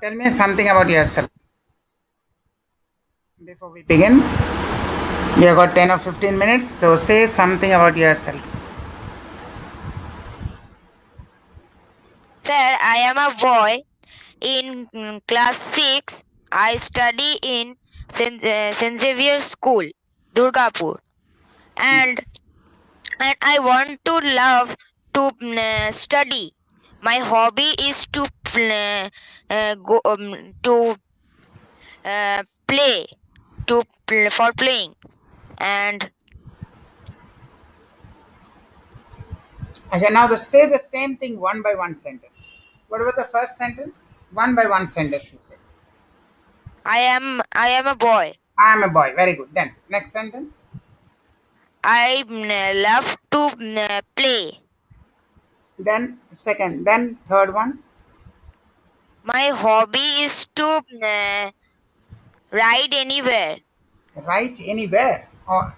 Tell me something about yourself before we begin. We have got 10 or 15 minutes, so say something about yourself. Sir, I am a boy in class 6. I study in St. Xavier School, Durgapur. And I want to love to study. My hobby is to go to play for playing. And Acha, now say the same thing one by one sentence. What was the first sentence? One by one sentence, you say. I am a boy. I am a boy. Very good. Then, next sentence. I love to play. Then, second. Then, third one. My hobby is to ride anywhere. Write anywhere. Or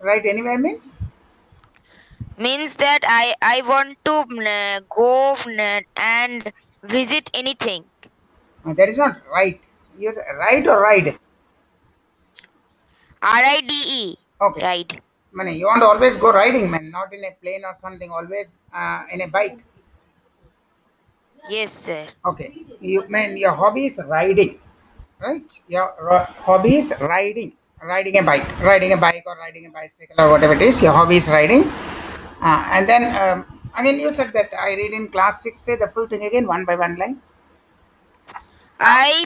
write anywhere means? Means that I want to go and visit anything. That is not right. You say write or ride. RIDE. Okay. Ride. Man, you want to always go riding, man, not in a plane or something, always in a bike. Yes, sir. Okay. Your hobby is riding, right? Your hobby is riding a bike or riding a bicycle or whatever it is. Your hobby is riding. And then again, you said that I read in class 6. Say the full thing again, one by one line. I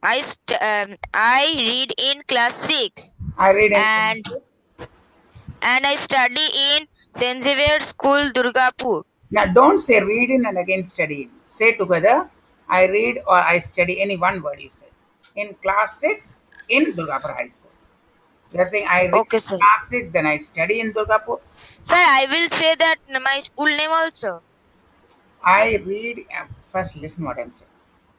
I read in class 6 I read in class and 6. I study in St. Xavier School, Durgapur. Now, don't say read in and again study in. Say together, I read or I study, any one word you say. In class 6 in Durgapur High School. You are saying I read Okay, in sir. class 6, then I study in Durgapur. Sir, I will say that my school name also. I read, first listen what I'm saying.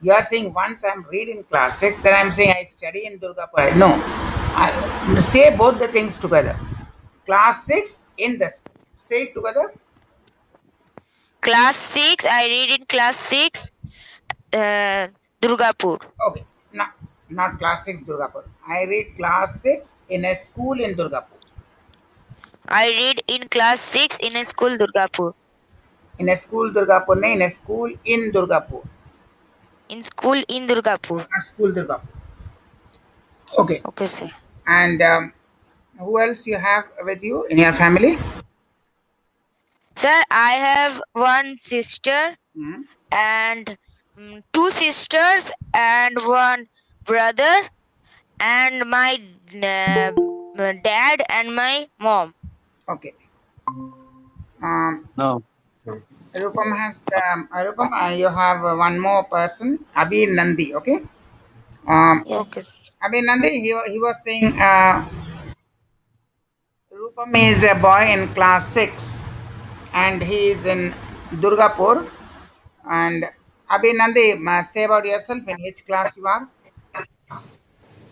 You are saying once I'm reading class 6, then I'm saying I study in Durgapur. No, say both the things together. Class 6 in the school. Say it together. Class 6, I read in class 6, Durgapur. Okay, not class 6 Durgapur. I read class 6 in a school in Durgapur. I read in class 6 in a school, Durgapur. In a school Durgapur, no, in a school in Durgapur. In school in Durgapur. Not school Durgapur. Okay, Okay, sir. and who else you have with you in your family? Sir, I have one sister Hmm. and two sisters and one brother and my dad and my mom. Okay. Um, No. Rupam, you have one more person, Abhi Nandi. Okay. Um, Okay, sir. Abhi Nandi, he was saying Rupam is a boy in class 6 and he is in Durgapur. And Abhi Nandi, say about yourself in which class you are.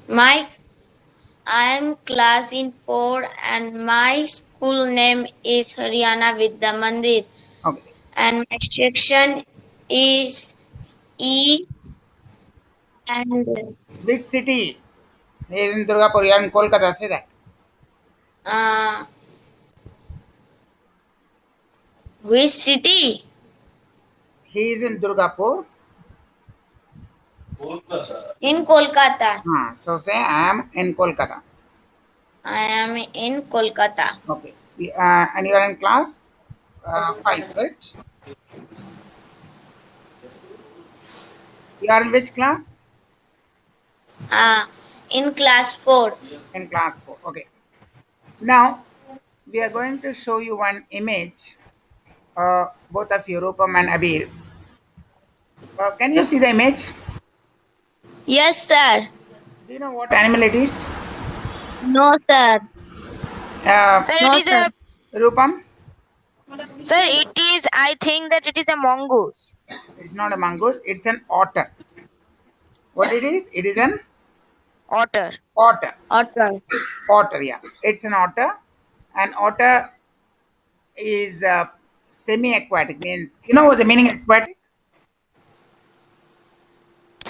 My I am class in 4 and my school name is Haryana Vidya Mandir Okay. and my section is E and Which city? He is in Durgapur. You are in Kolkata. Say that. uh, which city? He is in Durgapur. In Kolkata. So say I am in Kolkata. I am in Kolkata. Okay. And you are in class 5, right? You are in which class? Uh, in class 4. In class 4. Okay. Now, we are going to show you one image, both of you, Rupam and Abir. Can you see the image? Yes, sir. Do you know what animal it is? No, sir. Uh, Sir, it No, is sir. a Rupam? sir. It is. I think that it is a mongoose. It's not a mongoose, it's an otter. What it is? It is an Otter. otter. Otter. Otter, yeah. It's an otter. An otter is semi aquatic, means, you know what the meaning of aquatic?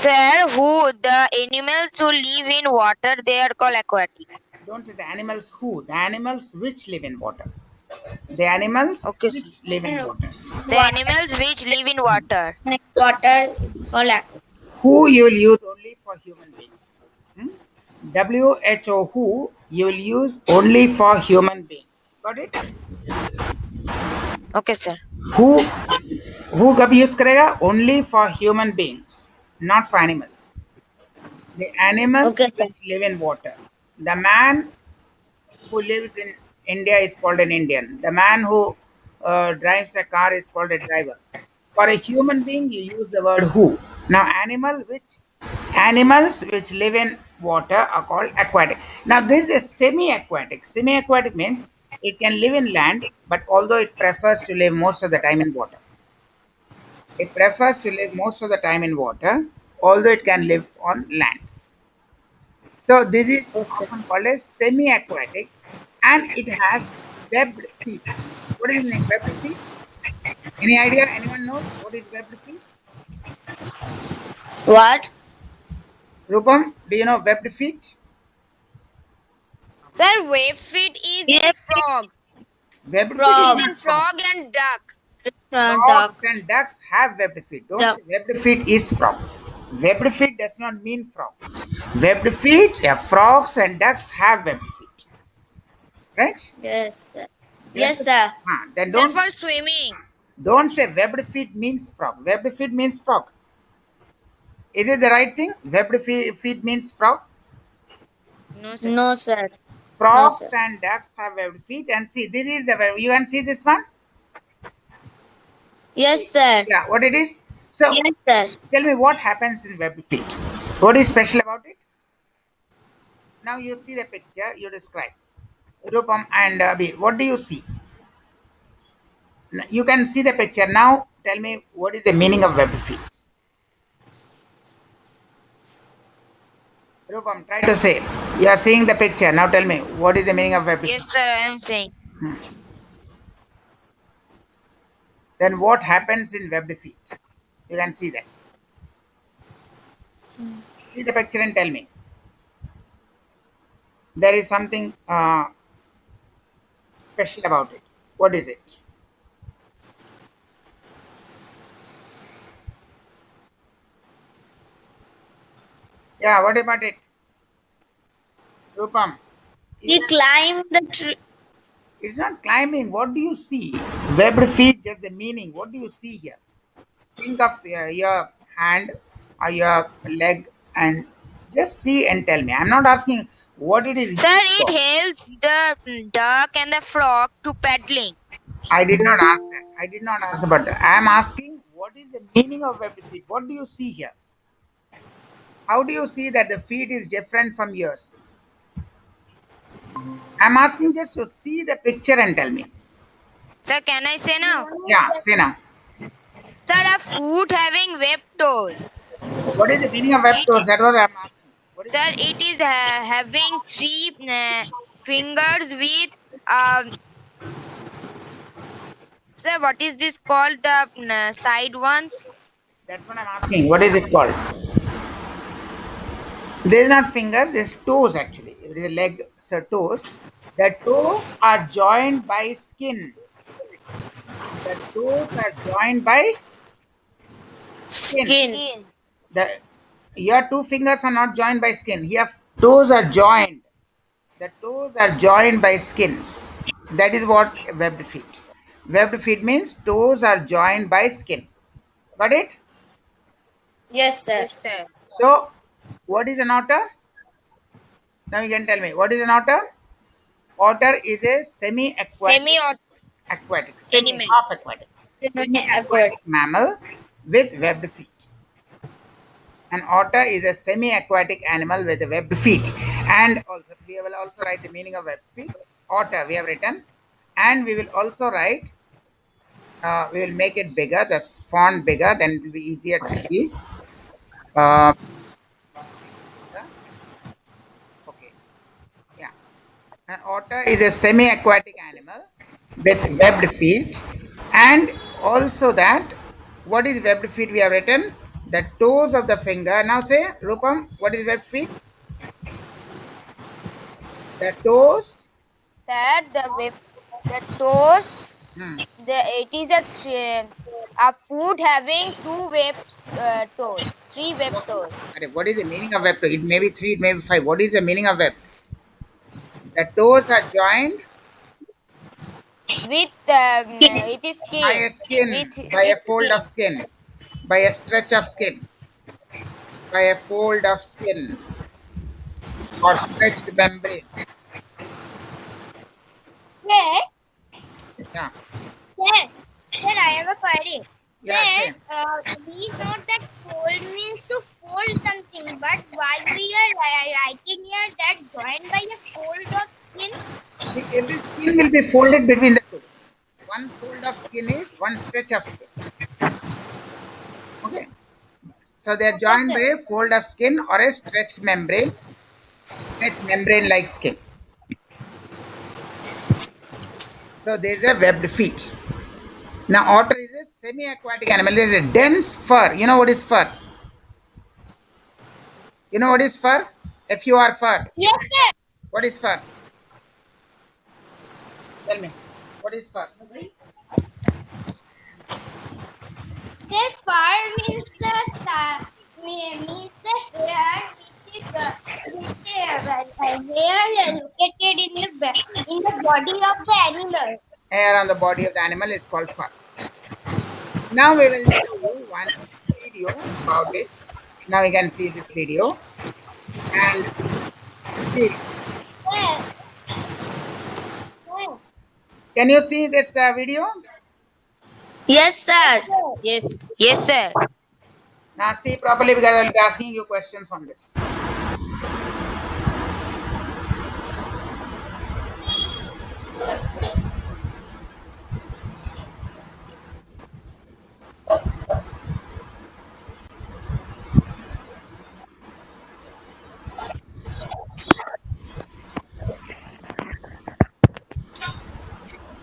Sir, who the animals who live in water, they are called aquatic. Don't say the animals who, the animals which live in water. The animals Okay, which sir. live in water. The animals which live in water. Water is called aquatic. Who you will use only for human beings. Hmm? WHO who you will use only for human beings. Got it? Okay, sir. Who कब use करेगा? Only for human beings, not for animals. The animals Okay, sir. which live in water. The man who lives in India is called an Indian. The man who drives a car is called a driver. For a human being, you use the word who. Now, animals which live in water are called aquatic. Now, this is semi-aquatic. Semi-aquatic means it can live in land, but although it prefers to live most of the time in water. It prefers to live most of the time in water, although it can live on land. So this is Okay. often called as semi-aquatic, and it has webbed feet. What is the name? Webbed feet? Any idea? Anyone knows what is webbed feet? What? Rupam, do you know webbed feet? Sir, wave feet is in frog. Webbed feet It is is Frog. not in frog. frog and duck. Frogs Duck. and ducks have webbed feet. Don't Duck. say webbed feet is frog. Webbed feet does not mean frog. Webbed feet, yeah, frogs and ducks have webbed feet. Right? Yes, sir. You Yes, understand? sir. Then Sir, for swimming. don't say webbed feet means frog. Webbed feet means frog. Is it the right thing? Webbed feet means frog. No, sir. No, sir. No, Frogs sir. and ducks have webbed feet. And see, this is the web. You can see this one? Yes, sir. Yeah, what it is? So Yes, sir. tell me what happens in webbed feet. What is special about it? Now you see the picture, you describe. Rupam and Abhi, what do you see? You can see the picture. Now tell me what is the meaning of webbed feet. Rupam, try to say. You are seeing the picture. Now tell me what is the meaning of webbed feet. Yes, sir, I am saying. Then what happens in webbed feet? You can see that. See the picture and tell me. There is something special about it. What is it? Yeah, what about it? Rupam, He climbed the tree. it's not climbing. What do you see? Webbed feet, just the meaning. What do you see here? Think of your hand or your leg and just see and tell me. I'm not asking what it is. Sir, it helps the duck and the frog to paddling. I did not ask that. I did not ask about that. I am asking what is the meaning of webbed feet? What do you see here? How do you see that the feet is different from yours? I'm asking just to see the picture and tell me. Sir, can I say now? Yeah, say now. Sir, a foot having webbed toes. What is the meaning of webbed toes? That was I'm asking. What is Sir, it is having three fingers with sir, what is this called? The side ones? That's what I'm asking. What is it called? There's not fingers, there's toes actually. It is a leg, so toes. The toes are joined by skin. The toes are joined by skin. Skin. The your two fingers are not joined by skin. Here toes are joined. The toes are joined by skin. That is what webbed feet. Webbed feet means toes are joined by skin. Got it? Yes, sir. Yes, sir. So, what is an otter? Now you can tell me what is an otter? Otter is a semi-aquatic, Semi or aquatic, Animal. half aquatic, Aquatic. aquatic mammal with webbed feet. An otter is a semi-aquatic animal with webbed feet. And also, we will also write the meaning of webbed feet. Otter, we have written, and we will also write. We will make it bigger, the font bigger, then it will be easier to see. Uh, okay, yeah. An otter is a semi-aquatic animal with webbed feet, and also that what is webbed feet we have written? The toes of the finger. Now say, Rupam, what is webbed feet? The toes. Sir, the toes. Hmm. It is a foot having two webbed toes, three webbed toes. What is the meaning of webbed? It may be 3, it may be 5. What is the meaning of webbed? The toes are joined With it is by skin. a skin, by a With fold of skin. skin, by a stretch of skin, by a fold of skin or stretched membrane. Sir, Yeah. sir, I have a query. Yeah, Sir, same. we know that fold means to fold something, but why we are writing here that joined by a fold of skin? Every skin will be folded between the toes. One fold of skin is one stretch of skin. Okay. So they are Okay, joined by sir. a fold of skin or a stretched membrane like skin. So there is a webbed feet. Now otter is a semi-aquatic animal. There is a dense fur. You know what is fur? You know what is fur? F-U-R fur. Yes, sir. What is fur? Tell me. What is fur? Sir, fur means means the hair hair located in the body of the animal. Hair on the body of the animal is called fur. Now we will show you one video about it. Now we can see this video and see. Sir, sir, Can you see this video? Yes, sir. sir. Yes, yes, sir. Now see properly because I will be asking you questions on this.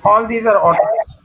All these are otters.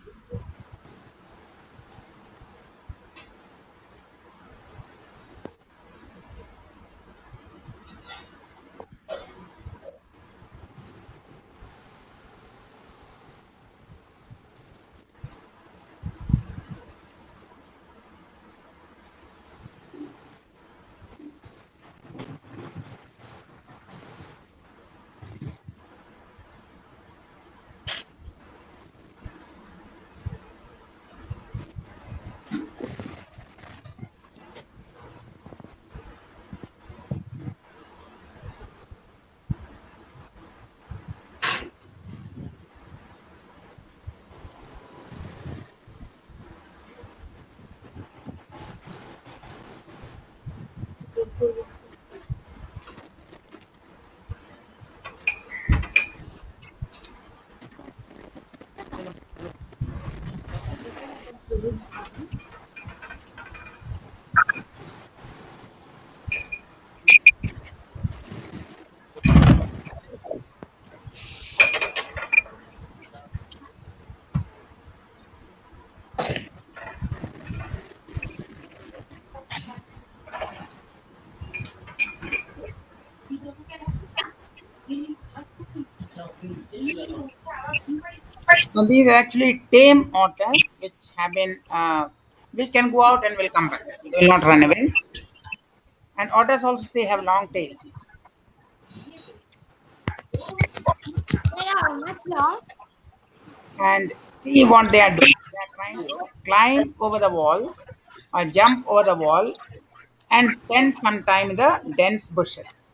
So these are actually tame otters which have been which can go out and will come back. They will not run away. And otters also say have long tails. Sir, how much long? And see what they are doing. They are trying to climb over the wall or jump over the wall and spend some time in the dense bushes.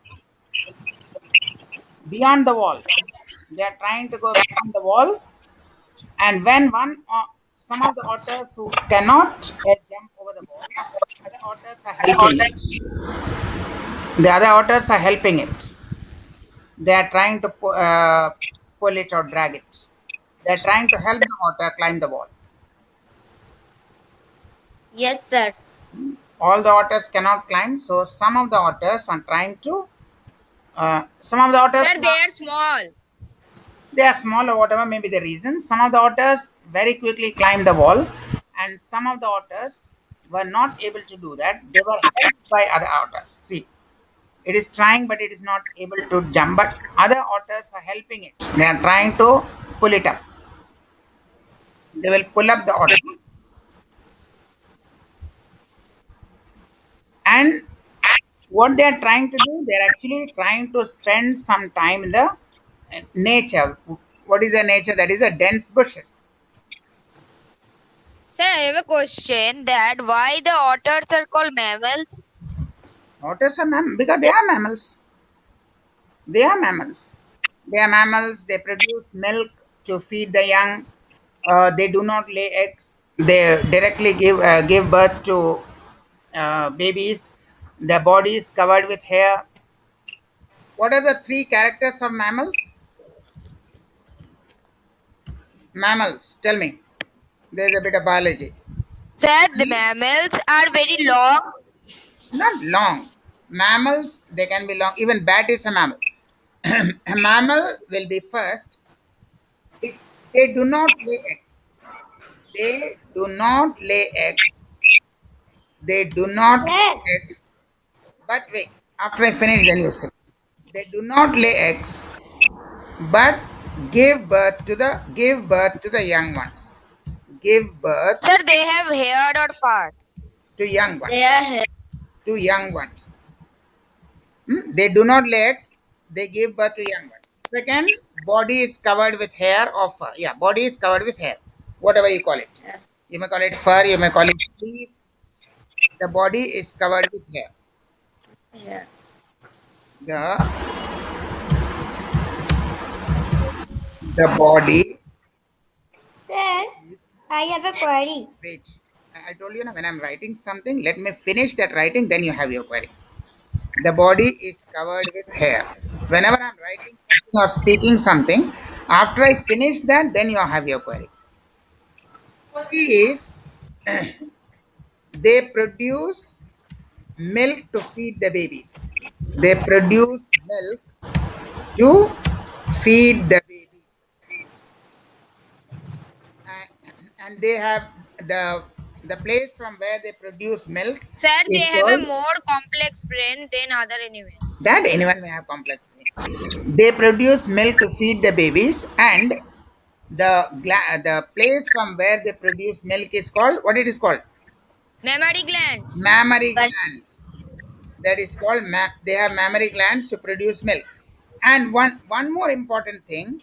Beyond the wall. They are trying to go beyond the wall. And when some of the otters who cannot jump over the wall, other otters are helping it. The other otters are helping it. They are trying to pull it or drag it. They are trying to help the otter climb the wall. Yes, sir. All the otters cannot climb, so some of the otters are trying to. Some of the otters Sir, they are small. they are small or whatever may be the reason. Some of the otters very quickly climb the wall, and some of the otters were not able to do that. They were helped by other otters. See, it is trying, but it is not able to jump. But other otters are helping it. They are trying to pull it up. They will pull up the otter. And what they are trying to do, they are actually trying to spend some time in the nature. What is the nature? That is the dense bushes. Sir, I have a question that why the otters are called mammals? Otters are mammals because they are mammals. They are mammals. They are mammals. They produce milk to feed the young. They do not lay eggs. They directly give birth to babies. Their body is covered with hair. What are the three characters of mammals? Mammals. Tell me. There is a bit of biology. Sir, the mammals are very long. Not long. Mammals, they can be long. Even bat is a mammal. A mammal will be first. If they do not lay eggs, they do not lay eggs. They do not Sir, lay eggs. But wait, after I finish, then you say. They do not lay eggs, but give birth to the young ones. Give birth Sir, they have hair or fur. to young They ones. are here. To young ones. They do not lay eggs. They give birth to young ones. Second, body is covered with hair or fur. Yeah, body is covered with hair. Whatever you call it. You may call it fur. You may call it fleece. The body is covered with hair. Yeah. The the body sir, is I have a query. wait. I told you now when I'm writing something, let me finish that writing, then you have your query. The body is covered with hair. Whenever I'm writing something or speaking something, after I finish that, then you have your query. Is they produce milk to feed the babies. They produce milk to feed the babies. And they have the place from where they produce milk Sir, they is have a called more complex brain than other animals. that anyone may have complex brain. They produce milk to feed the babies, and the place from where they produce milk is called what it is called Mammary glands. mammary But glands. That is called they have mammary glands to produce milk. And one more important thing,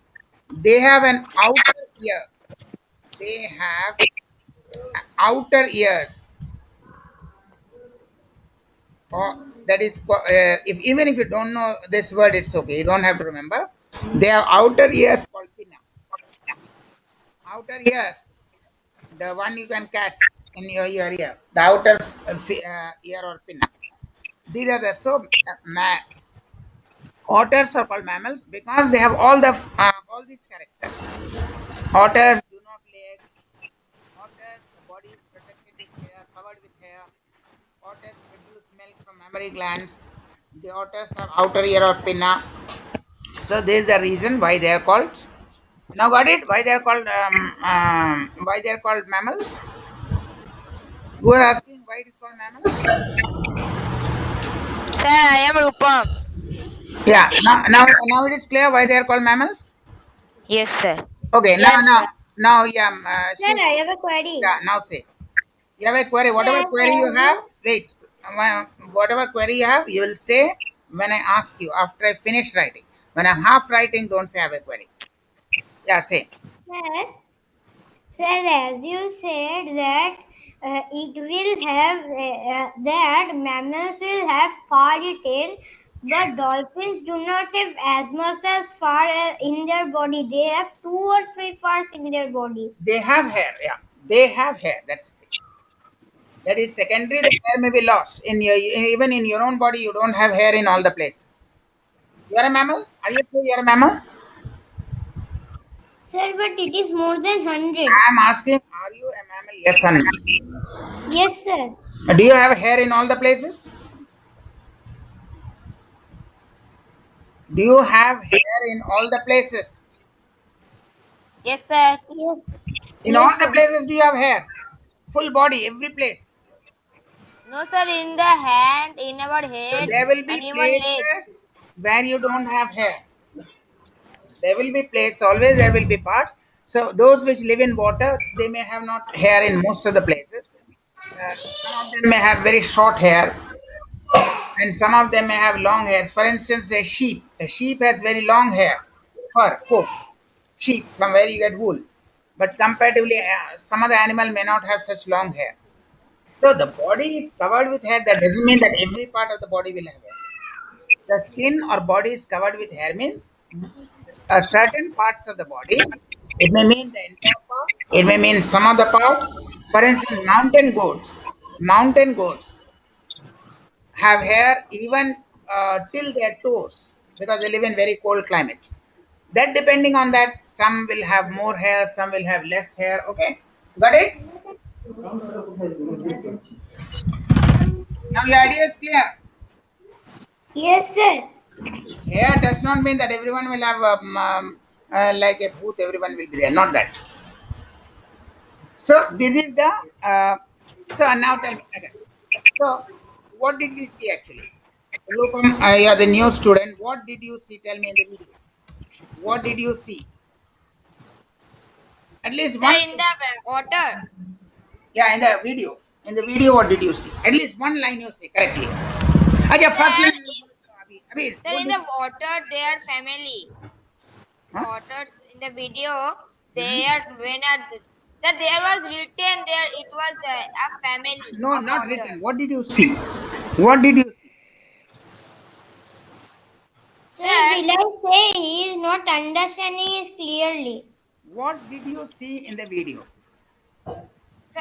they have an outer ear. They have outer ears, or that is if even if you don't know this word, it's okay, you don't have to remember. They have outer ears called pinna. Outer ears, the one you can catch in your ear, the outer ear or pinna. These are the otters are called mammals because they have all these characters. Otters do not lay eggs. Otters, the body is protected with hair, covered with hair. Otters produce milk from mammary glands. The otters have outer ear or pinna. So there is a reason why they are called. Now got it? Why they are called? Why they are called mammals? Who are asking why it is called mammals? Sir, I am Rupam. Yeah. Now it is clear why they are called mammals. Yes, sir. Okay. Now yes, now sir. now yeah. Sir, I have a query. Yeah. Now say. You have a query. Sir, Whatever query you have have, you? wait. Whatever query you have, you will say when I ask you after I finish writing. When I'm half writing, don't say I have a query. Yeah, say. Sir, sir, as you said that it will have that mammals will have far tail, but dolphins do not have as much as far in their body. They have 2 or 3 fars in their body. They have hair. Yeah, they have hair. That's the thing. That is secondary. The hair may be lost in your even in your own body. You don't have hair in all the places. You are a mammal. Are you sure you are a mammal? Sir, but it is more than 100. I'm asking, are you a mammal? Yes or no? Yes, sir. Do you have hair in all the places? Do you have hair in all the places? Yes, sir. Yes. In all Yes, the sir. places, do you have hair? Full body, every place. No, sir. In the hand, in our So head, there will be and in our leg. places where you don't have hair. There will be places, always there will be parts. So those which live in water, they may have not hair in most of the places. Some of them may have very short hair, and some of them may have long hairs. For instance, a sheep. A sheep has very long hair, fur, coat. Sheep, from where you get wool. But comparatively, some other animal may not have such long hair. So the body is covered with hair. That doesn't mean that every part of the body will have hair. The skin or body is covered with hair means certain parts of the body. It may mean the entire part. It may mean some of the part. For instance, mountain goats. Mountain goats have hair even till their toes because they live in very cold climate. That depending on that, some will have more hair, some will have less hair. Okay, got it? Now your idea is clear. Yes, sir. Hair does not mean that everyone will have like a booth. Everyone will be there. Not that. So this is the. So now tell me again. So what did we see actually? Rupam, you are the new student. What did you see? Tell me in the video. What did you see? At least Sir, one. in the water. Yeah, in the video. In the video, what did you see? At least one line you see correctly. Acha, first Sir, line. in, Abir, sir, what in did the water, their family. huh? Waters in the video, there when sir, there was written there it was a family No, of not otter. written. What did you see? What did you see? Sir, Sir, will I say he is not understanding is clearly. What did you see in the video? sir,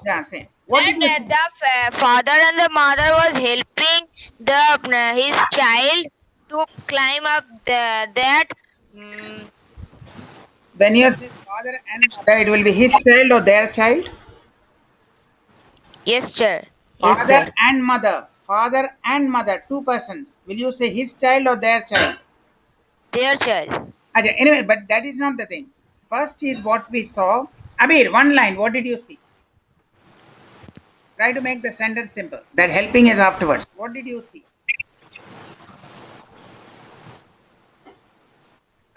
Yeah, say. What sir, did you see? the father and the mother was helping the his child to climb up that. mm When you say father and mother, it will be his child or their child? yes, sir. Yes, Father sir. and mother. Father and mother, two persons. Will you say his child or their child? Their child. Acha, anyway, but that is not the thing. First is what we saw. Abir, one line. What did you see? Try to make the sentence simple. That helping is afterwards. What did you see?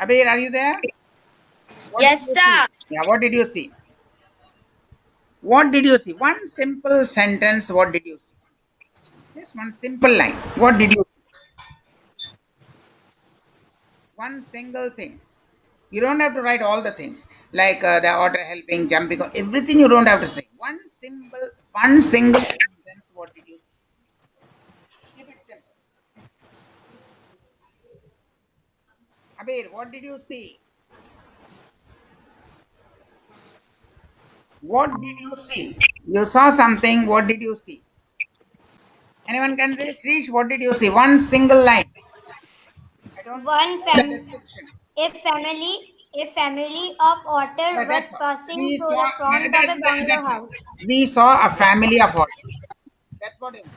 Abir, are you there? What did Yes, you see? sir. Yeah, what did you see? What did you see? One simple sentence. What did you see? Just one simple line. What did you see? One single thing. You don't have to write all the things like the order helping, jumping, everything. You don't have to say. One single sentence. What did you see? Keep it simple. Abir, what did you see? What did you see? You saw something. What did you see? Anyone can say, Shrish, what did you see? One single line. I don't One the fam- description. a family of otter But was that's all. passing We through saw the front of a that's bungalow all. house. We saw a family of otters. That's what it means.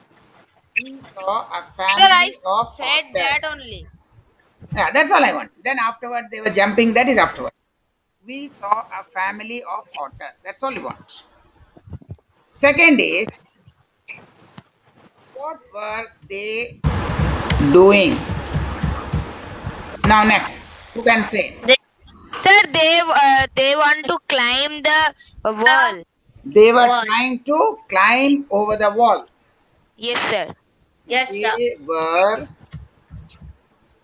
We saw a Sir, I family of said that otters. only. Yeah, that's all I want. Then afterwards they were jumping. That is afterwards. We saw a family of otters. That's all you want. Second is, what were they doing? Now next, who can say? Sir, they want to climb the wall. They were What? trying to climb over the wall. Yes, sir. Yes, sir. They were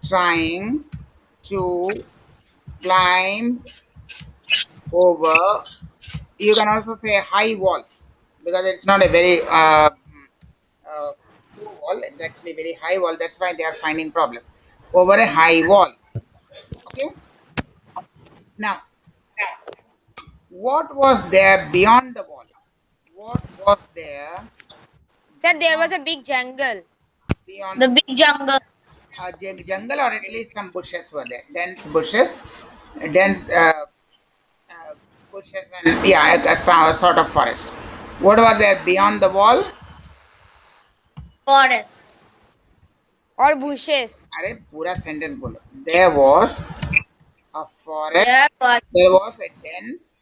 trying to climb over. You can also say high wall because it's not a very low wall. It's actually very high wall. That's why they are finding problems over a high wall. Okay. Now, what was there beyond the wall? What was there Sir, there was a big jungle. beyond The the big jungle. jungle, or at least some bushes were there? Dense bushes, dense bushes, and yeah, a sort of forest. What was there beyond the wall? Forest. Or bushes. अरे पूरा sentence बोलो. There was a forest. There was There was a dense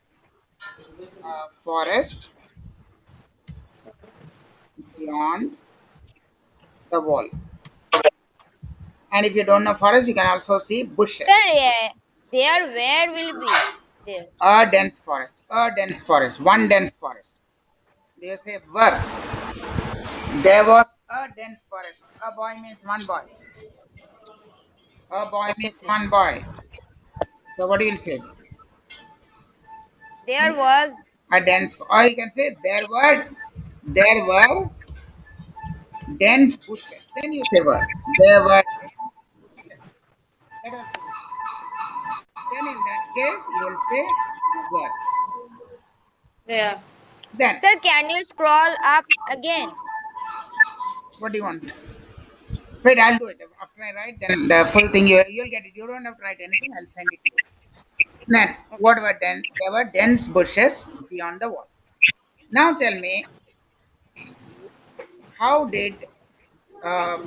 forest beyond the wall. And if you don't know forest, you can also see bushes. Sir, there where will be there? A dense forest. A dense forest. One dense forest. They say were. There was a dense forest. A boy means one boy. A boy Okay, means sir. one boy. So what do you say? There was. A dense, or you can say there were dense bushes. Then you say were. There were dense bushes. That also good. Then in that case you will say were. Yeah. Then Sir, can you scroll up again? what do you want? Wait, I'll do it. After I write, then the full thing you'll get it. You don't have to write anything. I'll send it to you. Then Okay, what sir. were dense? There were dense bushes beyond the wall. Now tell me, how did uh,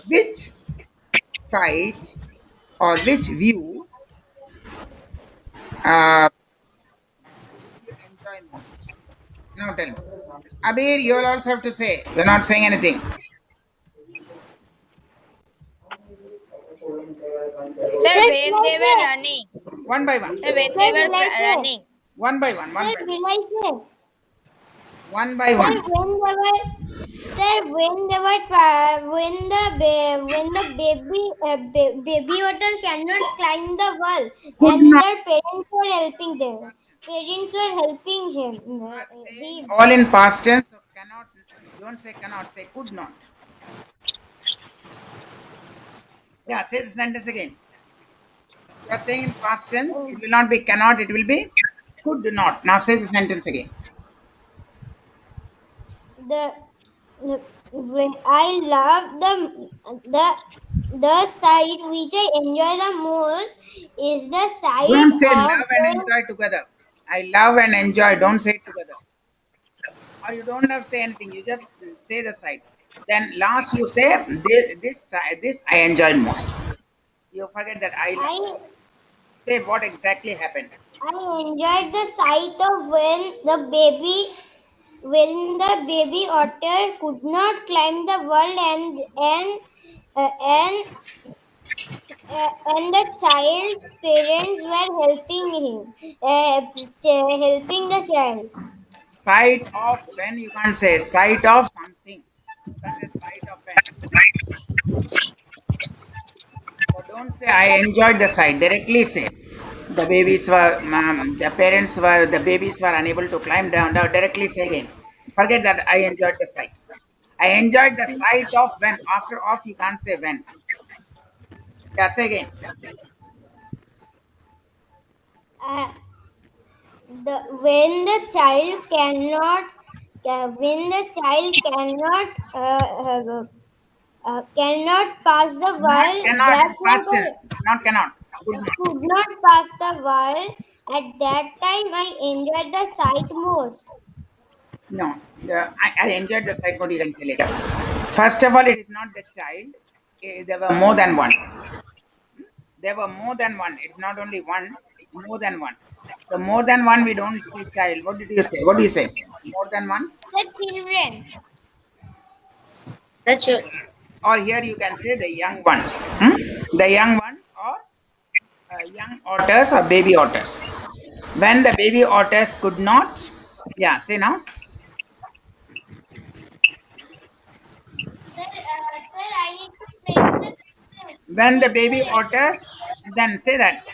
which site or which view uh, did you enjoy most? Now tell me. Abir, you'll also have to say. You're not saying anything. Sir, Sir, when will I they were say? running. One by one. Sir, when Sir, they were will I say? running. One by one. One Sir, by one. will I say? One by Sir, one. when the baby otter cannot climb the wall, Could and not. their parents were helping them. Parents were helping him. You are saying Him. all in past tense, so cannot. Don't say cannot. Say could not. Yeah. Say the sentence again. You are saying in past tense. It will not be cannot. It will be could not. Now say the sentence again. The when I love the side which I enjoy the most is the side Don't say of love and enjoy together. I love and enjoy. Don't say it together. Or you don't have to say anything. You just say the side. Then last you say this I enjoyed most. You forget that I love. I Say what exactly happened. I enjoyed the sight of when the baby otter could not climb the wall uh, and and the child's parents were helping helping the child. Sight of when you can't say sight of something. You can't say sight of when. So don't say I enjoyed the sight. Directly say the babies were unable to climb down. Now directly say again. Forget that I enjoyed the sight. I enjoyed the sight of when. After off you can't say when. Yeah, say again. Uh, the when the child cannot when the child cannot pass the Not wall, cannot that in past time tense. Not cannot. Could I not. could not pass the wall. At that time I enjoyed the sight most. No. I enjoyed the sight. What you can say later. First of all, it is not the child. There were more than one. There were more than one. It's not only one, more than one. So more than one, we don't say child. What did you say? What do you say? More than one? The children. That's it. Or here you can say the young ones. Hmm? The young ones or young otters or baby otters. When the baby otters could not, yeah, say now. Sir, I need to frame the sentence. When the Please, baby sir. otters, then say that.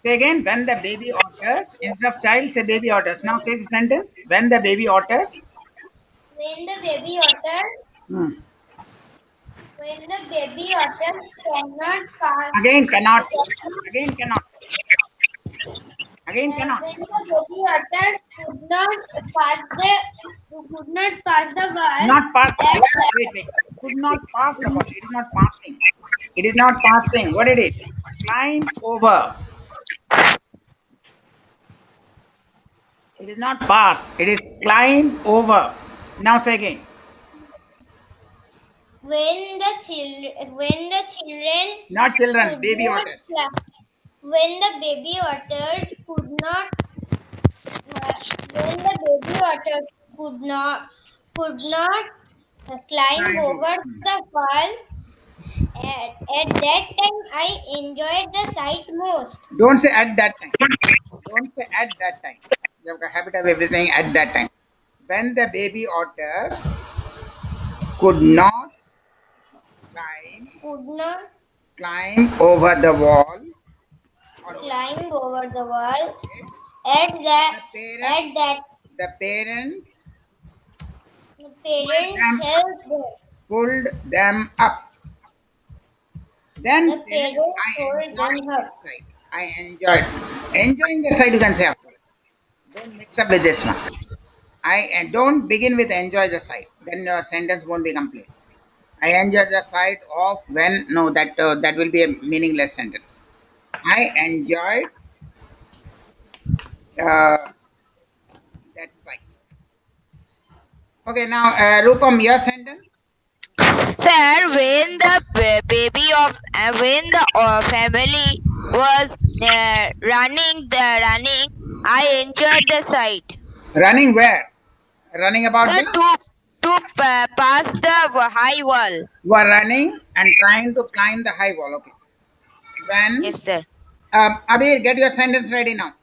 Say again, when the baby otters, instead of child, say baby otters. Now say the sentence. When the baby otters, When the baby otter hmm. when the baby otter cannot pass Again cannot, again cannot, again cannot. when the baby otters could not pass the wall Not pass. at Wait. Could not pass the ball. It is not passing. It is not passing. What it is? Climb over. It is not pass. It is climb over. Now say again. when the children Not children. could Baby not otters. when the baby otters could not water could not climb Climb over over. the wall. At that time, I enjoyed the sight most. Don't say at that time. Don't say at that time. You have a habit of everything at that time. When the baby otters could not climb Could not climb over the wall, or climb over the wall. okay, At that, the at parents that, the parents the pulled parents them helped them. pulled them up. Then The said, parents I told enjoyed them that her. sight. I enjoyed. Enjoying the sight, you can say afterwards. Don't mix up with this one. Don't begin with enjoy the sight. Then your sentence won't be complete. I enjoyed the sight of when. No, that will be a meaningless sentence. I enjoyed that sight. Okay, now Rupam, your sentence. Sir, when the baby of when the family was running, I enjoyed the sight. Running where? Running about Sir, the. to pass the high wall. You are running and trying to climb the high wall. Okay. When Yes, sir. Abir, get your sentence ready now.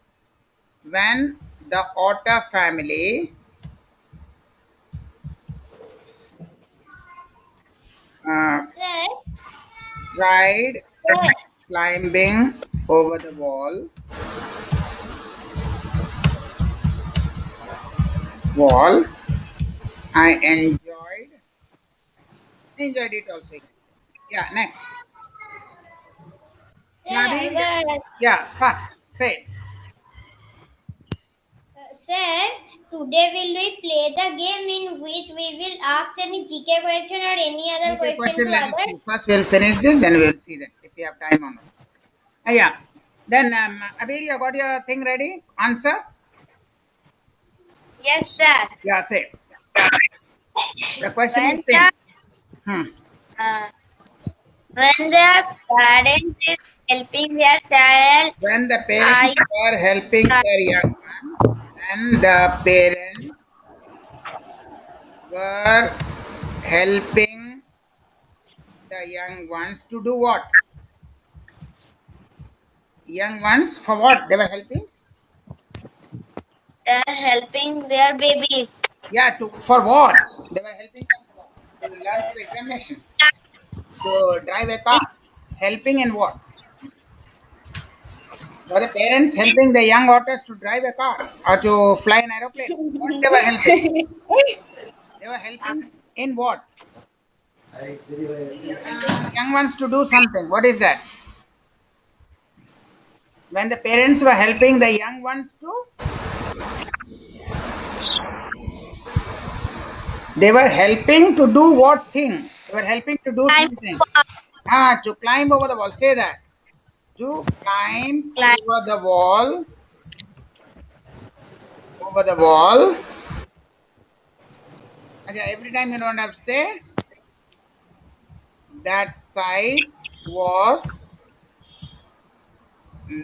When the otter family uh, Sir, tried sir, climbing over the wall, I enjoyed it also. You can say. Yeah, next. sir, Nabil, I was, yeah, fast. Say it. sir, today will we play the game in which we will ask any GK question or any other Okay, question question. to Let us others? see. First, we'll finish this, then we'll see that if we have time or not. Yeah. Then, Abir, you got your thing ready? Answer? Yes, sir. Yeah, say. The question When is same. Hmm. uh, when the parent is helping their child, When the I parents were helping their young one, and the parents were helping the young ones to do what? Young ones for what? They were helping? helping their babies. Yeah, to for what? They were helping them for what? To learn for the examination. To drive a car. Helping in what? Were the parents helping the young otters to drive a car or to fly an aeroplane? What they were helping? They were helping in what? They were helping the young ones to do something. What is that? When the parents were helping the young ones to, they were helping to do what thing? They were helping to do Time something. To climb over the wall. Say that. To climb climb over the wall. Okay, every time you don't have to say that sight was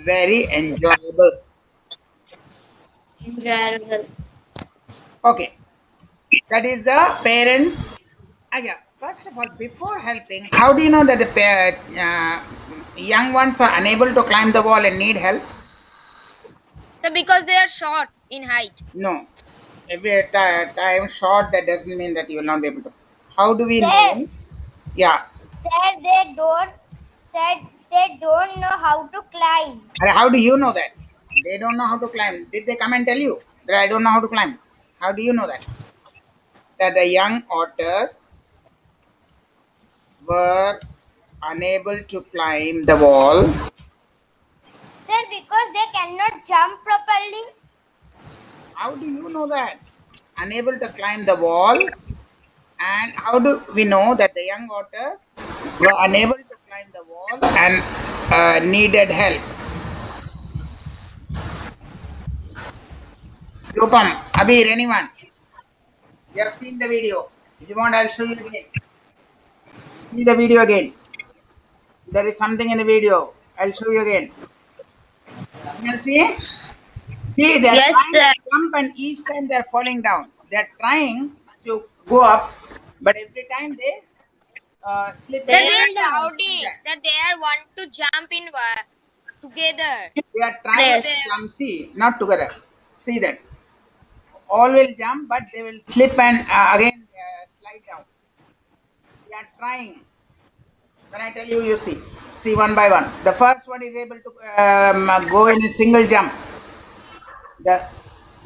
very enjoyable. enjoyable. Okay, that is the parents. Yeah, first of all, before helping, how do you know that the young ones are unable to climb the wall and need help? So because they are short in height. No. Every time short, that doesn't mean that you will not be able to. How do we Sir, know? Yeah. said they don't know how to climb. And how do you know that? They don't know how to climb. Did they come and tell you that I don't know how to climb? How do you know that? That the young otters were unable to climb the wall. Sir, because they cannot jump properly. How do you know that? Unable to climb the wall. And how do we know that the young otters were unable to climb the wall and needed help? Rupam, Abir, anyone? You have seen the video. If you want, I'll show you again. See the video again. There is something in the video. I'll show you again. You can see? See, they're Yes, trying sir. to jump and each time they're falling down. They're trying to go up, but every time they slip Sir, down. they Fall are down. shouting. Sir, they are want to jump in together. They are trying So to Yes. they clumsy, not together. See that. All will jump, but they will slip and again slide down. They are trying. When I tell you, you see. See one by one. The first one is able to go in a single jump. There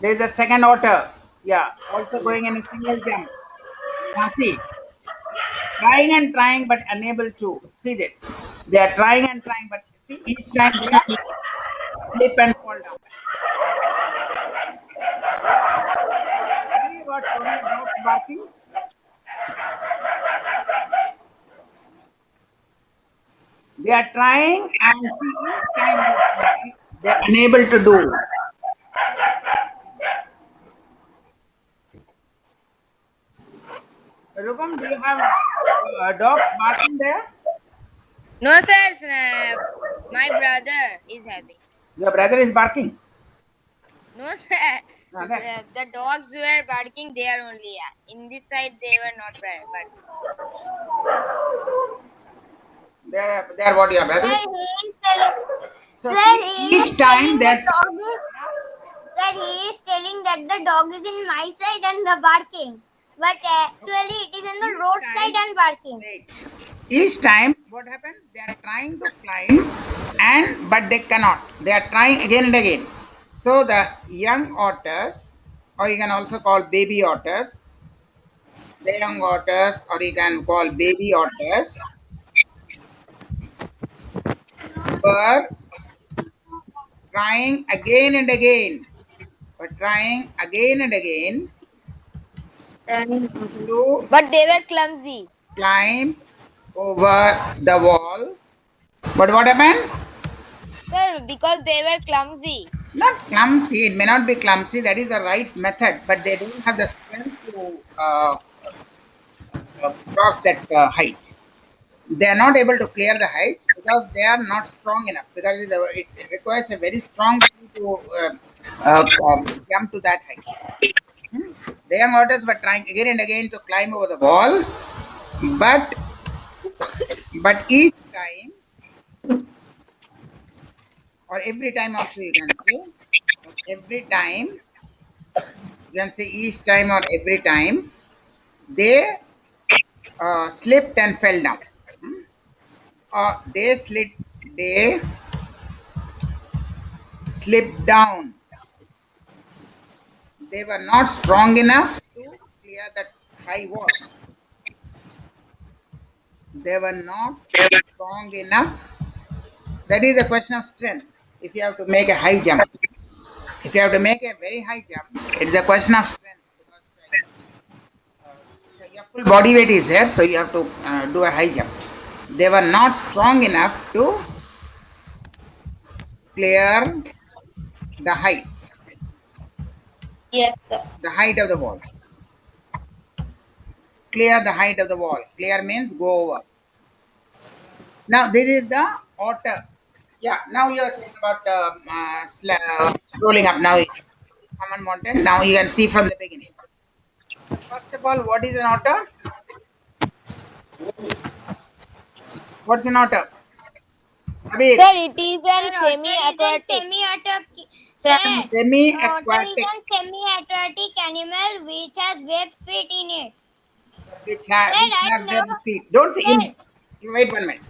is a second otter. Yeah, also going in a single jump. Now see, trying and trying but unable to. See this. They are trying and trying, but see each time they slip and fall down. Where you got so many dogs barking? They are trying and see each time they try, they are unable to do. Rupam, do you have dogs barking there? no, sir. My brother is having. Your brother is barking. No, sir. Then The dogs were barking there only. In this side, they were not barking. they are what your brother Sir, is. he is telling. So Sir, see, he is each time telling the that dog is. Sir, he is telling that the dog is in my side and the barking. But actually, it is in the each road time, side and barking. wait. Each time, what happens? They are trying to climb, and but they cannot. They are trying again and again. So the young otters, or you can also call baby otters, the young otters, or you can call baby otters, were trying again and again, were trying again and again to But they were clumsy. climb over the wall. But what happened? Sir, because they were clumsy. Not clumsy, it may not be clumsy, that is the right method, but they don't have the strength to cross that height. They are not able to clear the height because they are not strong enough, because it requires a very strong thing to jump to that height. Hmm? The young otters were trying again and again to climb over the wall, but each time, or every time also you can say, every time, you can say each time or every time, they slipped and fell down. Hmm? Or they slipped down. They were not strong enough to clear that high wall. They were not strong enough. That is a question of strength. If you have to make a high jump, if you have to make a very high jump, it is a question of strength, because your full body weight is there, so you have to do a high jump. They were not strong enough to clear the height, Yes, sir. the height of the wall. Clear the height of the wall. Clear means go over. Now this is the otter. Yeah. Now you are saying about rolling up. Now someone wanted. Now you can see from the beginning. First of all, what is an otter? What's an otter? Abir, Sir, it is an Sir, otter is a semi-aquatic. semi-aquatic. Sir, otter is semi-aquatic, a semi-aquatic animal which has webbed feet in it. which Sir, I have know. webbed feet. Don't say in Sir, it. You wait 1 minute.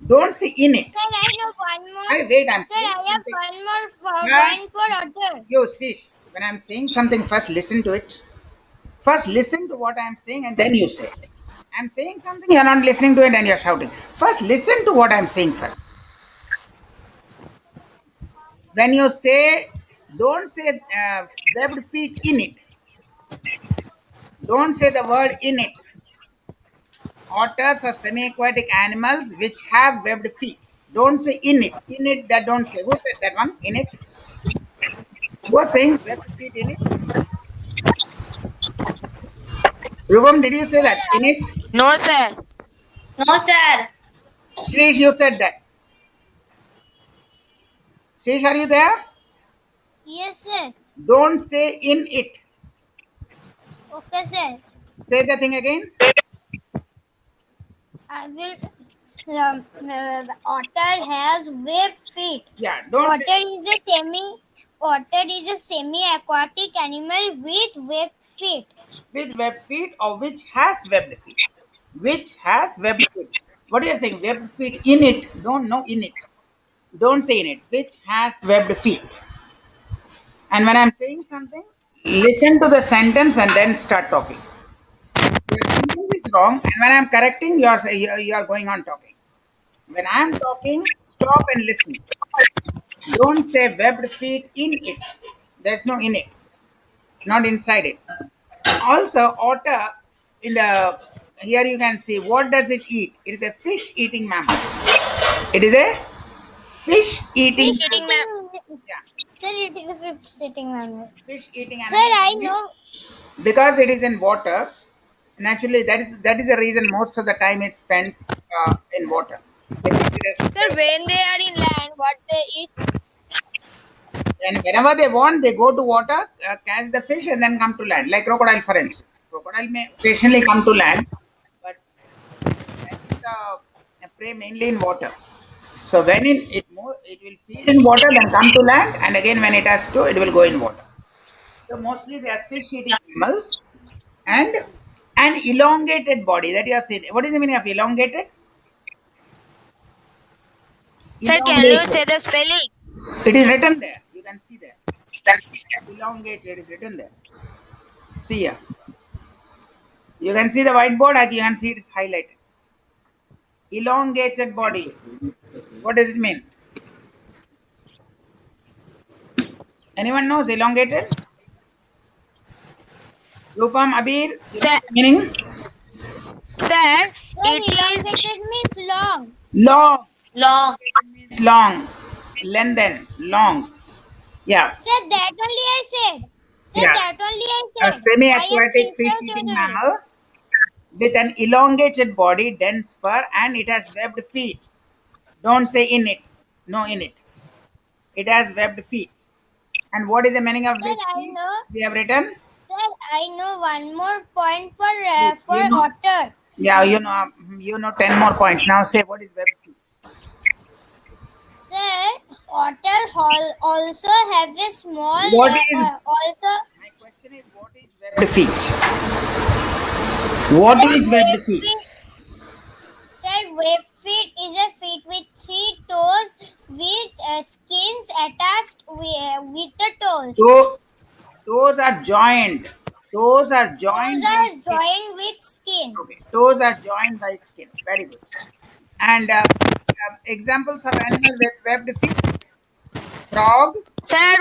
Don't say in it. sir, I know one more. Hey, wait. I'm Sir, saying I have something. one more First, point for otter. yo, Shish. When I'm saying something, first listen to it. First, listen to what I'm saying and then you say. I'm saying something, you're not listening to it and you're shouting. First, listen to what I'm saying first. When you say, don't say webbed feet in it. Don't say the word in it. Otters are semi aquatic animals which have webbed feet. Don't say in it. In it, that don't say. Who said that one? In it? Who was saying webbed feet in it? Rubam, did you say that? In it? No, sir. No, sir. Shrish, you said that. Shrish, are you there? Yes, sir. Don't say in it. Okay, sir. Say the thing again. I will. The otter has webbed feet. Yeah, don't Otter say is a semi. Otter is a semi-aquatic animal with webbed feet. with web feet or which has webbed feet. Which has webbed feet. What are you saying? Webbed feet in it. Don't know in it. Don't say in it. Which has webbed feet. And when I'm saying something, listen to the sentence and then start talking. Your sentence is wrong, and when I'm correcting, you are going on talking. When I'm talking, stop and listen. Don't say webbed feet in it. There's no in it, not inside it. Also, otter in the here you can see what does it eat? It is a fish eating mammal. It is a fish eating Fish eating yeah, Sir, it is a fifth sitting animal. fish eating Sir, animal. I know. Because it is in water. Naturally, that is the reason most of the time it spends in water. Because it has Sir, when they are in land, what they eat? and whenever they want, they go to water, catch the fish, and then come to land. Like crocodile, for instance. Crocodile may occasionally come to land, but catches the prey mainly in water. So when it will feed in water, then come to land, and again when it has to, it will go in water. So mostly they are fish-eating mammals, and an elongated body that you have seen. What is the meaning of elongated? Sir, can you Elongated. say the spelling? It is written there. You can see there. Elongated is written there. See here. You can see the whiteboard. You can see it is highlighted. Elongated body. What does it mean? Anyone knows elongated? Rupam, Abir, you know Sir, the meaning? sir, Sir, it is. elongated means long. Long. Long. Means long. Lengthen. Long. Yeah. Sir, that only I said. Sir, Yeah. that only I A said. semi-aquatic I am fish-eating Chaudhary. mammal with an elongated body, dense fur, and it has webbed feet. Don't say in it. No, in it. It has webbed feet. And what is the meaning of Sir, webbed I feet? know. We have written. Sir, I know one more point for You know. otter. Yeah, you know 10 more points. Now say what is webbed feet. Sir, otter also have a small. What is Also, my question is what is webbed feet? What is webbed feet? Sir, web feet is a feet with 3 toes with skins attached with the toes. So toes are joined. Toes are joined. Toes are by skin. joined with skin. Okay. Toes are joined by skin. Very good. And examples of animal with webbed feet: frog, Sir,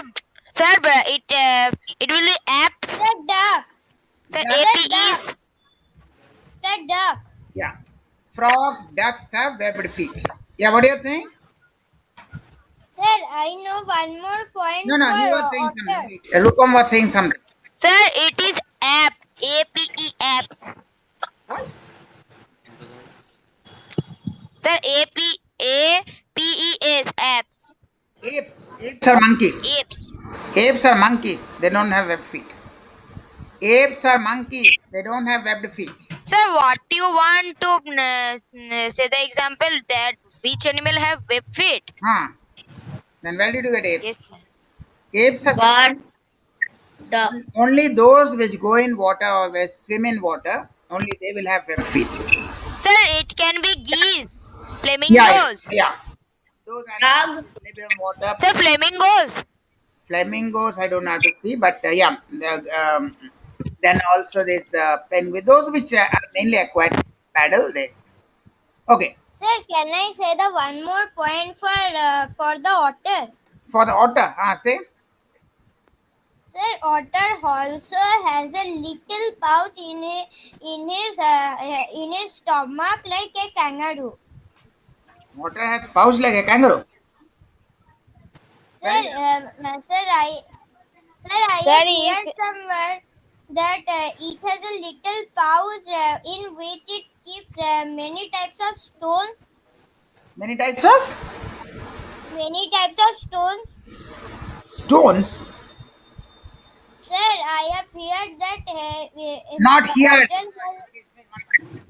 sir, it will be apps. Sir, duck. Sir, Duck. AP is. Sir, duck. yeah, frogs, ducks have webbed feet. Yeah, what are you saying? Sir, I know one more point No, for you were saying otter. something. Rupam was saying something. Sir, it is app. APE apps. What? Sir, APES apps. Apes. Apes are monkeys. Apes. Apes are monkeys. They don't have webbed feet. Apes are monkeys. They don't have webbed feet. Sir, what you want to say the example that which animal have web feet? Huh. Then where did you get apes? Yes, sir. Apes are Bird. Duck. only those which go in water or which swim in water. Only they will have webbed feet. Sir, it can be geese, flamingos. Yeah. Those animals live in water. Sir, flamingos. Flamingos, I don't have to see, but yeah. Then also there's penguin. Those which are mainly aquatic paddle. They okay. Sir, can I say the one more point for the otter? For the otter, say. Sir, otter also has a little pouch in his stomach like a kangaroo. Otter has pouch like a kangaroo. Sir, I Sir, have is heard somewhere that it has a little pouch in which it keeps many types of stones. Many types of. Many types of stones. Stones? Sir, I have heard that Not here. mountains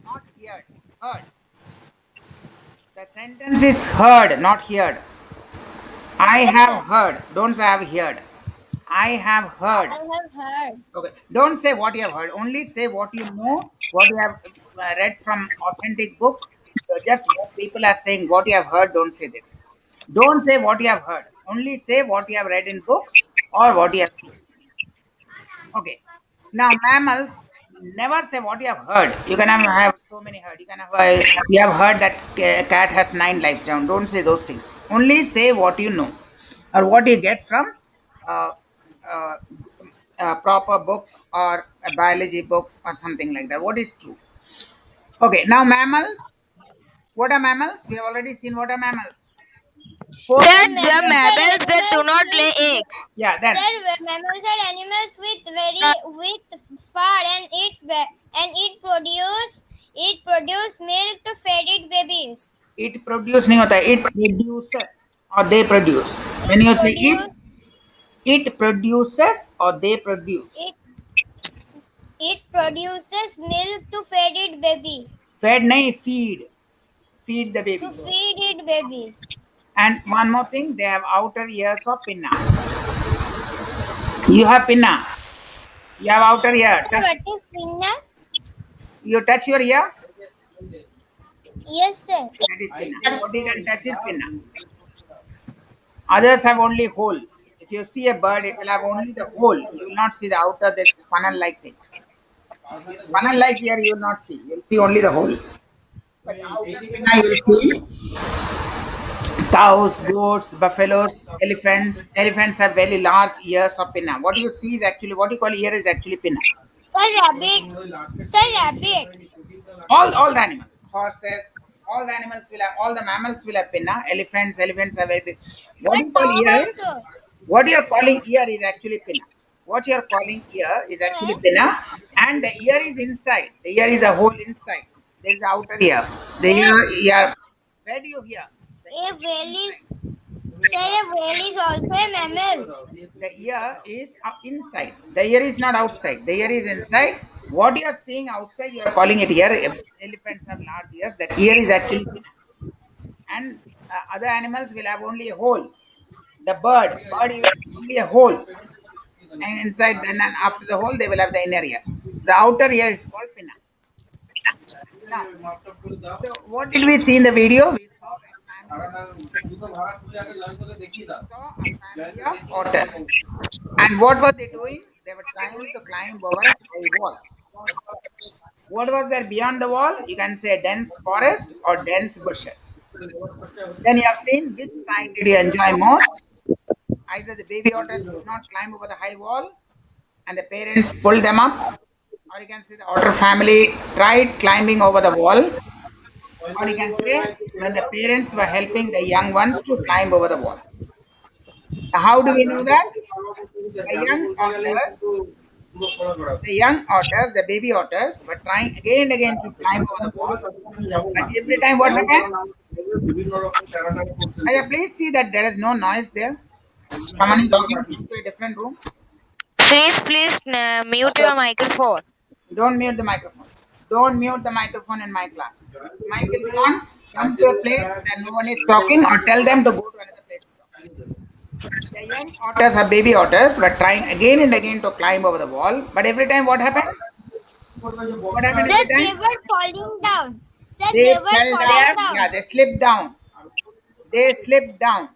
Not heard. Heard. The sentence is heard, not heard. I have heard. Don't say I have heard. I have heard. I have heard. Okay. Don't say what you have heard. Only say what you know, what you have read from authentic book. Just what people are saying, what you have heard. Don't say that. Don't say what you have heard. Only say what you have read in books or what you have seen. Okay. Now mammals never say what you have heard. You can have so many heard. You can have you have heard that cat has 9 lives down. Don't say those things. Only say what you know or what you get from uh, uh, a proper book or a biology book or something like that. What is true? Okay. Now mammals. What are mammals? We have already seen what are mammals. Sir, Fourth, the mammals that do not lay eggs. yeah. Then Sir, mammals are animals with fur and it produce milk to feed its babies. it produce नहीं होता है, it produces or they produce. When you say Produce it produces or they produce. it it produces milk to feed its baby. Fed नहीं, feed the To baby. feed its babies. And one more thing, they have outer ears of pinna. You have pinna. You have outer ear. Sir, what is pinna? You touch your ear. Yes, sir. That is pinna. What you can touch is pinna. Others have only hole. If you see a bird, it will have only the hole. You will not see the outer, this funnel-like thing. Funnel-like ear you will not see. You will see only the hole. But outer pinna you will see cows, goats, buffaloes, elephants. Elephants have very large ears of pinna. What you see is actually, what you call ear is actually pinna. Sir, rabbit. Sir, rabbit. All the animals, horses, all the animals will have, all the mammals will have pinna. Elephants have very big. What But you call dog ear, also. what you are calling ear is actually pinna. What you are calling ear is actually pinna, and the ear is inside. The ear is a hole inside. There is the outer ear. The ear. Where do you hear? A whale is Sir, a whale is also a mammal. The ear is inside. The ear is not outside. The ear is inside. What you are seeing outside, you are calling it ear. Elephants have large ears. That ear is actually pinna. And other animals will have only a hole. The bird will have only a hole, and inside, then and after the hole, they will have the inner ear. So the outer ear is called pinna. Now, so what did we see in the video? We saw a family of otters. And what were they doing? They were trying to climb over a high wall. What was there beyond the wall? You can say dense forest or dense bushes. Then you have seen which side did you enjoy most? Either the baby otters could not climb over the high wall and the parents pulled them up, or you can say the otter family tried climbing over the wall, or you can say when the parents were helping the young ones to climb over the wall. How do we know that? The baby otters were trying again and again to climb over the wall, but every time what happened? Please see that there is no noise there. Someone is talking to a different room. Please mute your microphone. Don't mute the microphone. Don't mute the microphone in my class. Mic will be on. Come to a place where no one is talking, or tell them to go to another place. The young otters or baby otters were trying again and again to climb over the wall, but every time what happened? What happened Sir, every they time? were falling down. Sir, They they were fell falling down. down. Yeah, they slipped down. They slipped down,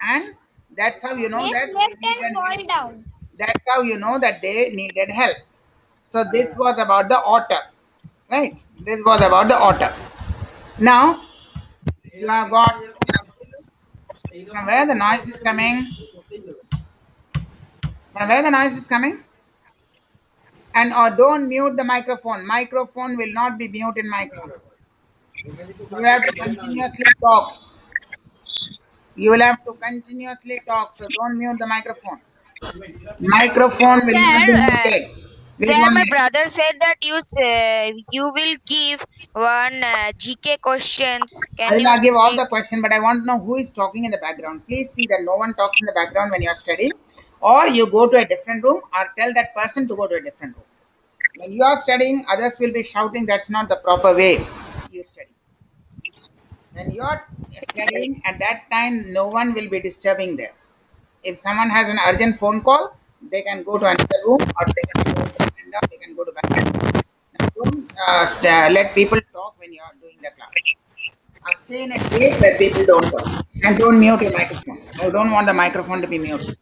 and that's how you know They that. slipped and fall down. That's how you know that they needed help. So this was about the otter, right? This was about the otter. Now you have got from where the noise is coming. From where the noise is coming. And don't mute the microphone. Microphone will not be mute in my class. You have to continuously talk. You will have to continuously talk. So don't mute the microphone. Microphone will not be Sir, muted. Which Sir, one? my brother said that you will give one GK questions. I Can will you not give all please? the question, but I want to know who is talking in the background. Please see that no one talks in the background when you are studying, or you go to a different room, or tell that person to go to a different room. When you are studying, others will be shouting. That's not the proper way you study. When you are studying, at that time, no one will be disturbing there. If someone has an urgent phone call, they can go to another room, or they can go to veranda, they can go to back. Don't let people talk when you are doing the class. Stay in a place where people don't talk. And don't mute your microphone. I don't want the microphone to be muted.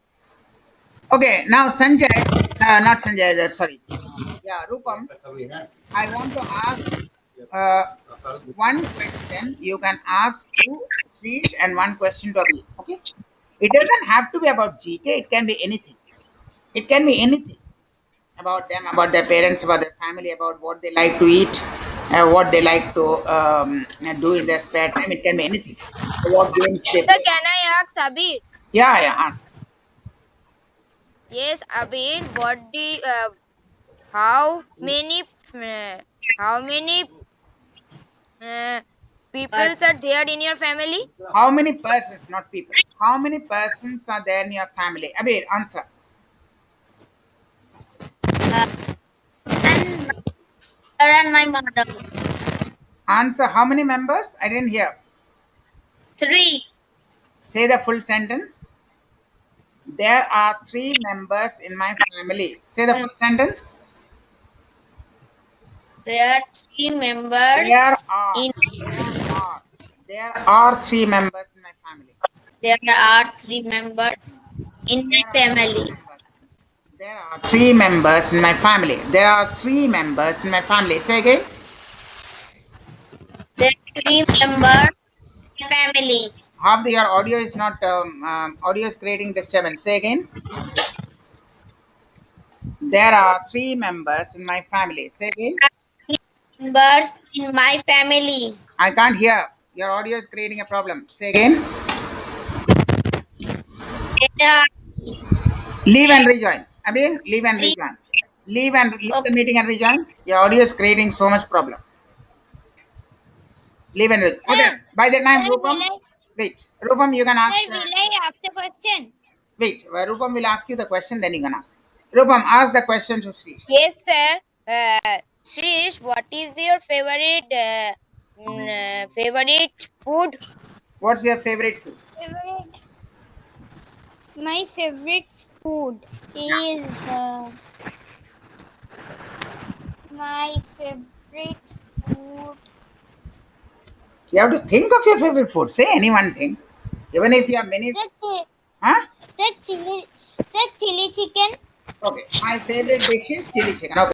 Okay, now Sanjay, not Sanjay, sorry. Yeah, Rupam, I want to ask uh, one question. You can ask to Srish and one question to Abhi. Okay? It doesn't have to be about GK, it can be anything. It can be anything about them, about their parents, about their family, about what they like to eat, what they like to do in their spare time. It can be anything. What games they Sir, play. can I ask Abir? Yeah, yeah, ask. Yes, Abir. How many how many uh, peoples are there in your family? How many persons, not people, how many persons are there in your family? Abir, answer. And my father and my mother. Answer, how many members? I didn't hear. 3. Say the full sentence. There are three members in my family. Say the full sentence. There are 3 There members are, in there are three members in my family. there are 3 members in There my are three family. members. There are three members in my family. There are three members in my family. Say again. There are 3 members in my family. Half the your audio is not audio is creating disturbance. Say again. There are three members in my family. Say again. 3 members in my family. I can't hear. Your audio is creating a problem. Say again. There are Leave and rejoin. Abir, leave and 3. rejoin. Leave the Okay. meeting and rejoin. Your audio is creating so much problem. Leave and rejoin. Okay. Sir, By the time sir, Rupam, wait. Rupam, you can ask. will I ask a question? Wait. Rupam will ask you the question. Then you can ask. Rupam, ask the question to Srish. Yes, sir. Shrish, what is your favorite food? What's your favorite food? My favorite food is my favorite food. You have to think of your favorite food. Say any one thing. Even if you have many. Huh? Sir, chili chicken. Okay. My favorite dish is chili chicken. Okay.